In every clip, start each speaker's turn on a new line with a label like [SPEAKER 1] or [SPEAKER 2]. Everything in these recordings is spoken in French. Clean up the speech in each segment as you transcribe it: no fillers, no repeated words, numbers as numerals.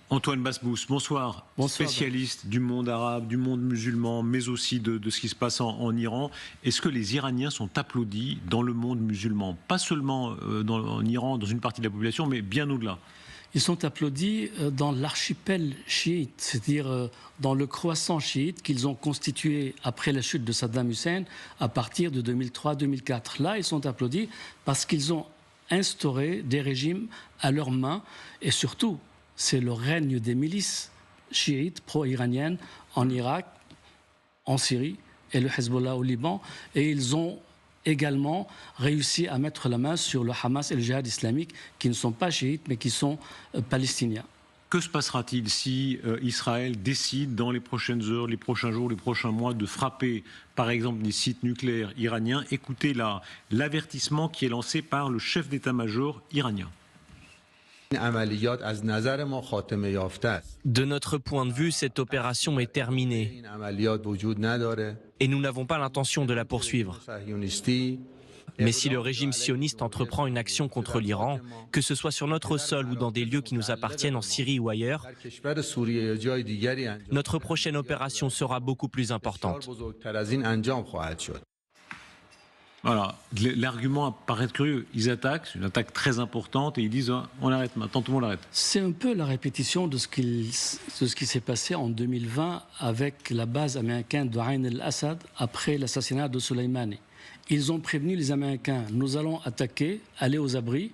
[SPEAKER 1] Antoine Basbous, bonsoir.
[SPEAKER 2] Bonsoir.
[SPEAKER 1] Spécialiste du monde arabe, du monde musulman, mais aussi de ce qui se passe en Iran. Est-ce que les Iraniens sont applaudis dans le monde musulman? Pas seulement en Iran, dans une partie de la population, mais bien au-delà.
[SPEAKER 2] Ils sont applaudis dans l'archipel chiite, c'est-à-dire dans le croissant chiite qu'ils ont constitué après la chute de Saddam Hussein à partir de 2003-2004. Là, ils sont applaudis parce qu'ils ont instauré des régimes à leurs mains et surtout, c'est le règne des milices chiites pro-iraniennes en Irak, en Syrie et le Hezbollah au Liban. Et ils ont également réussi à mettre la main sur le Hamas et le djihad islamique qui ne sont pas chiites mais qui sont palestiniens.
[SPEAKER 1] Que se passera-t-il si Israël décide dans les prochaines heures, les prochains jours, les prochains mois de frapper par exemple des sites nucléaires iraniens? Écoutez l'avertissement qui est lancé par le chef d'état-major iranien.
[SPEAKER 3] De notre point de vue, cette opération est terminée et nous n'avons pas l'intention de la poursuivre. Mais si le régime sioniste entreprend une action contre l'Iran, que ce soit sur notre sol ou dans des lieux qui nous appartiennent en Syrie ou ailleurs, notre prochaine opération sera beaucoup plus importante.
[SPEAKER 1] Voilà, l'argument paraît curieux. Ils attaquent, c'est une attaque très importante, et ils disent on arrête maintenant, tout le monde arrête.
[SPEAKER 2] C'est un peu la répétition de ce qui s'est passé en 2020 avec la base américaine de Ain el-Assad après l'assassinat de Soleimani. Ils ont prévenu les Américains, nous allons attaquer, aller aux abris.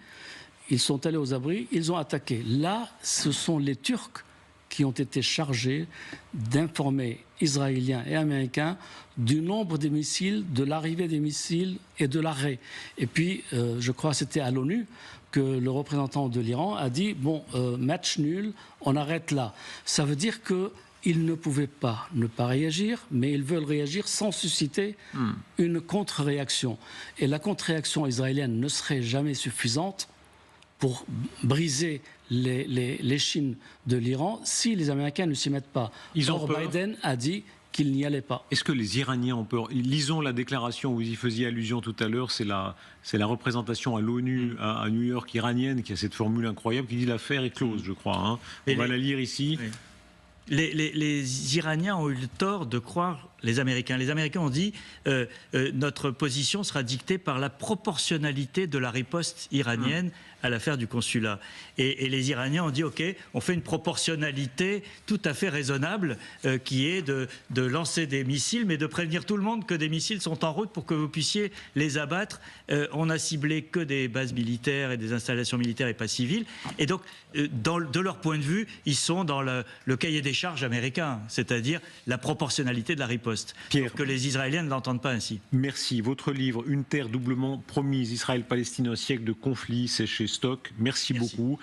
[SPEAKER 2] Ils sont allés aux abris, ils ont attaqué. Là, ce sont les Turcs qui ont été chargés d'informer Israéliens et Américains du nombre des missiles, de l'arrivée des missiles et de l'arrêt. Et puis, je crois que c'était à l'ONU que le représentant de l'Iran a dit « bon, match nul, on arrête là ». Ça veut dire qu'ils ne pouvaient pas ne pas réagir, mais ils veulent réagir sans susciter une contre-réaction. Et la contre-réaction israélienne ne serait jamais suffisante pour briser les chines de l'Iran si les Américains ne s'y mettent pas. Or, Biden a dit qu'il n'y allait pas.
[SPEAKER 1] Est-ce que les Iraniens ont peur? Lisons la déclaration, vous y faisiez allusion tout à l'heure, c'est la représentation à l'ONU, à New York, iranienne, qui a cette formule incroyable qui dit l'affaire est close, je crois. Hein. On va la lire ici.
[SPEAKER 4] Oui. Les Iraniens ont eu le tort de croire les Américains. Les Américains ont dit notre position sera dictée par la proportionnalité de la riposte iranienne à l'affaire du consulat. Et les Iraniens ont dit ok, on fait une proportionnalité tout à fait raisonnable qui est de lancer des missiles, mais de prévenir tout le monde que des missiles sont en route pour que vous puissiez les abattre. On n'a ciblé que des bases militaires et des installations militaires et pas civiles. Et donc, de leur point de vue, ils sont dans le cahier des charges américain, c'est-à-dire la proportionnalité de la riposte. Pierre, que les Israéliens ne l'entendent pas ainsi.
[SPEAKER 1] Merci. Votre livre, Une terre doublement promise, Israël-Palestine, un siècle de conflit, c'est chez Stock. Merci beaucoup.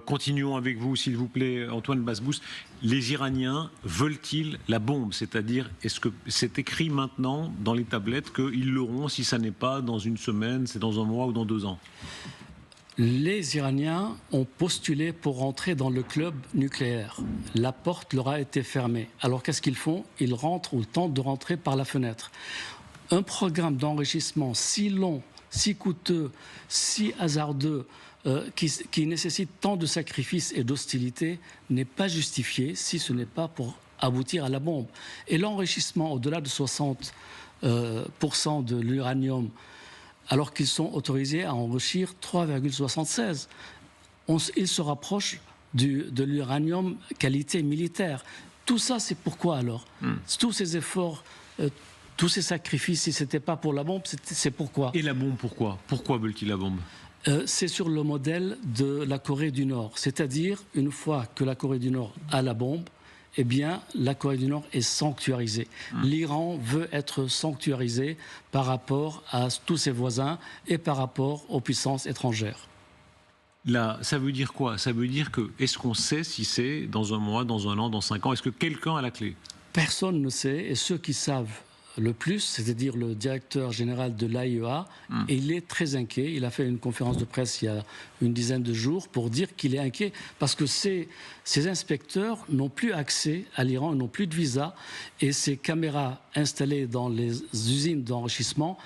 [SPEAKER 1] Continuons avec vous, s'il vous plaît, Antoine Basbous. Les Iraniens veulent-ils la bombe? C'est-à-dire, est-ce que c'est écrit maintenant dans les tablettes qu'ils l'auront, si ça n'est pas dans une semaine, c'est dans un mois ou dans 2 ans?
[SPEAKER 2] Les Iraniens ont postulé pour rentrer dans le club nucléaire. La porte leur a été fermée. Alors qu'est-ce qu'ils font? Ils rentrent ou tentent de rentrer par la fenêtre. Un programme d'enrichissement si long, si coûteux, si hasardeux, qui nécessite tant de sacrifices et d'hostilité n'est pas justifié si ce n'est pas pour aboutir à la bombe. Et l'enrichissement au-delà de 60% de l'uranium, alors qu'ils sont autorisés à enrichir 3,76. Ils se rapprochent de l'uranium qualité militaire. Tout ça, c'est pourquoi alors? Tous ces efforts, tous ces sacrifices, si ce n'était pas pour la bombe, c'est pourquoi?
[SPEAKER 1] Et la bombe, pourquoi? Pourquoi veulent-ils la bombe?
[SPEAKER 2] C'est sur le modèle de la Corée du Nord. C'est-à-dire, une fois que la Corée du Nord a la bombe, eh bien, la Corée du Nord est sanctuarisée. L'Iran veut être sanctuarisé par rapport à tous ses voisins et par rapport aux puissances étrangères.
[SPEAKER 1] Là, ça veut dire quoi? Ça veut dire que, est-ce qu'on sait si c'est dans un mois, dans un an, dans 5 ans? Est-ce que quelqu'un a la clé?
[SPEAKER 2] Personne ne sait, et ceux qui savent le plus, c'est-à-dire le directeur général de l'AIEA, et il est très inquiet. Il a fait une conférence de presse il y a une dizaine de jours pour dire qu'il est inquiet parce que ces inspecteurs n'ont plus accès à l'Iran, n'ont plus de visa, et ces caméras installées dans les usines d'enrichissement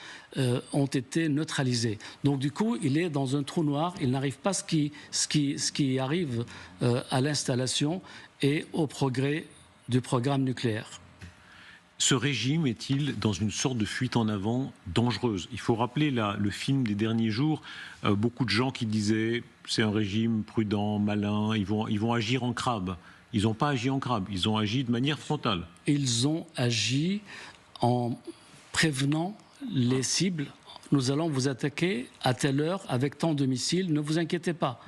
[SPEAKER 2] ont été neutralisées. Donc du coup, il est dans un trou noir, il n'arrive pas ce qui arrive à l'installation et au progrès du programme nucléaire.
[SPEAKER 1] Ce régime est-il dans une sorte de fuite en avant dangereuse? Il faut rappeler le film des derniers jours, beaucoup de gens qui disaient c'est un régime prudent, malin, ils vont agir en crabe. Ils n'ont pas agi en crabe, ils ont agi de manière frontale.
[SPEAKER 2] Ils ont agi en prévenant les cibles. Nous allons vous attaquer à telle heure avec tant de missiles, ne vous inquiétez pas.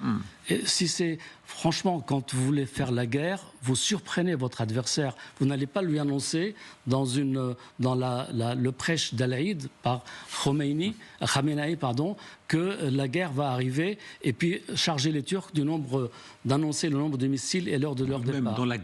[SPEAKER 2] Et si c'est, franchement, quand vous voulez faire la guerre, vous surprenez votre adversaire. Vous n'allez pas lui annoncer dans le prêche d'Al-Aïd par Khamenei, que la guerre va arriver et puis charger les Turcs d'annoncer le nombre de missiles et l'heure de leur départ.
[SPEAKER 1] Même dans la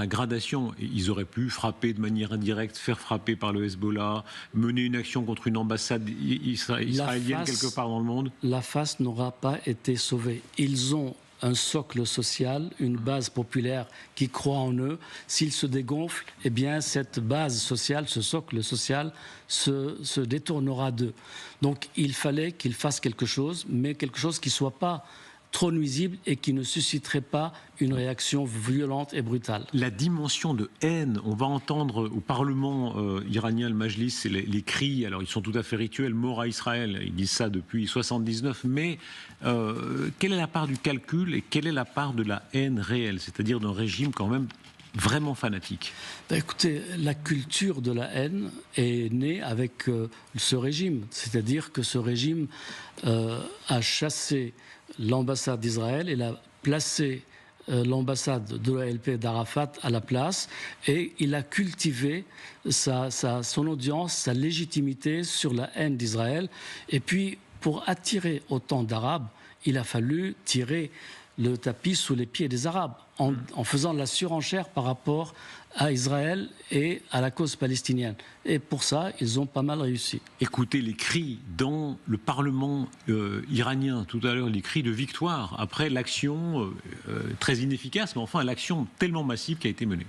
[SPEAKER 1] gradation, ils auraient pu frapper de manière indirecte, faire frapper par le Hezbollah, mener une action contre une ambassade israélienne quelque part dans le monde.
[SPEAKER 2] La face n'aura pas été sauvée. Ils ont un socle social, une base populaire qui croit en eux. S'ils se dégonflent, eh bien cette base sociale, ce socle social se détournera d'eux. Donc il fallait qu'ils fassent quelque chose, mais quelque chose qui ne soit pas trop nuisible et qui ne susciterait pas une réaction violente et brutale.
[SPEAKER 1] La dimension de haine, on va entendre au Parlement iranien, le Majlis, c'est les cris, alors ils sont tout à fait rituels, mort à Israël, ils disent ça depuis 1979, mais quelle est la part du calcul et quelle est la part de la haine réelle, c'est-à-dire d'un régime quand même vraiment fanatique?
[SPEAKER 2] Écoutez, la culture de la haine est née avec ce régime, c'est-à-dire que ce régime a chassé l'ambassade d'Israël et a placé l'ambassade de l'OLP d'Arafat à la place, et il a cultivé son audience, sa légitimité sur la haine d'Israël. Et puis, pour attirer autant d'Arabes, il a fallu tirer le tapis sous les pieds des Arabes en faisant la surenchère par rapport à Israël et à la cause palestinienne. Et pour ça, ils ont pas mal réussi.
[SPEAKER 1] Écoutez les cris dans le Parlement iranien, tout à l'heure, les cris de victoire après l'action très inefficace, mais enfin l'action tellement massive qui a été menée.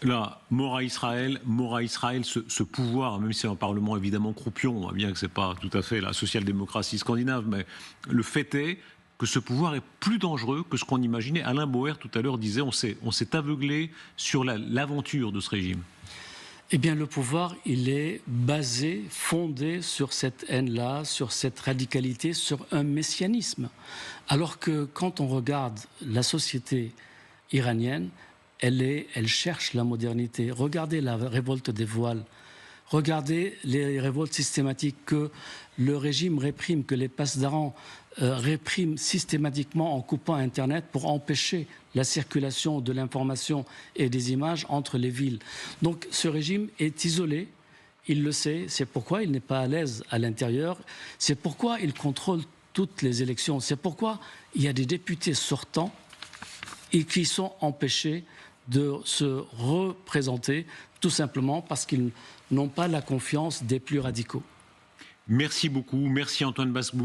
[SPEAKER 1] Là, mort à Israël, ce pouvoir, même si c'est un parlement évidemment croupion, bien que ce n'est pas tout à fait la social-démocratie scandinave, mais le fait est que ce pouvoir est plus dangereux que ce qu'on imaginait. Alain Bauer, tout à l'heure, disait on s'est aveuglé sur l'aventure de ce régime.
[SPEAKER 2] Eh bien, le pouvoir, il est basé, fondé sur cette haine-là, sur cette radicalité, sur un messianisme. Alors que quand on regarde la société iranienne, elle cherche la modernité. Regardez la révolte des voiles. Regardez les révoltes systématiques que le régime réprime, que les pasdarans répriment systématiquement en coupant Internet pour empêcher la circulation de l'information et des images entre les villes. Donc ce régime est isolé, il le sait, c'est pourquoi il n'est pas à l'aise à l'intérieur, c'est pourquoi il contrôle toutes les élections, c'est pourquoi il y a des députés sortants et qui sont empêchés de se représenter, tout simplement parce qu'ils n'ont pas la confiance des plus radicaux.
[SPEAKER 1] Merci beaucoup, merci Antoine Basboul.